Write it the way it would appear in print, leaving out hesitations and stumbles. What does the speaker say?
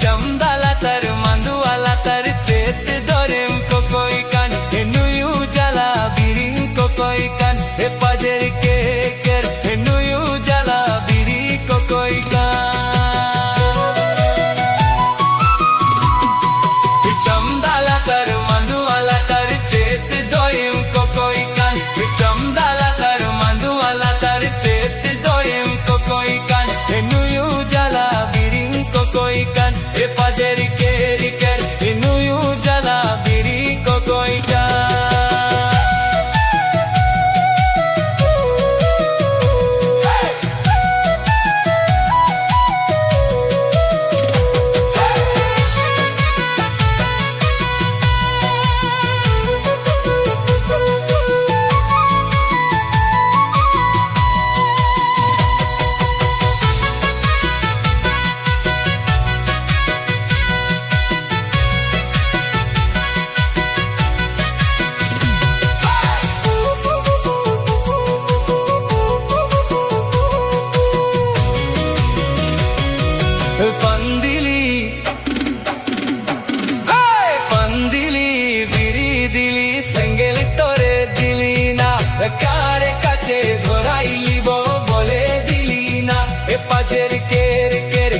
चमदाला तर मांदुवाला तर चेत दोरेम कोकोई कान हे नुयू जला बिरिंग कोकोई कान हे पाजेर के कर हे नुयू जला बिरी कोकोई कान चमदाला तर मांदुवाला तर चेत दोरेम कोकोई कान चमदाला तर मांदुवाला तर चेत दोरेम कोकोई कान हे नुयू जला बिरिंग कोकोई कान हे पाजेर के कर हे नुयू जला बिरी कोकोई कान पंदिली पंदिली बिरी दिली सेंगेल तोरे दिली ना कारे काचे घोराइली बो बोले दिली ना ए पाजेर केर केर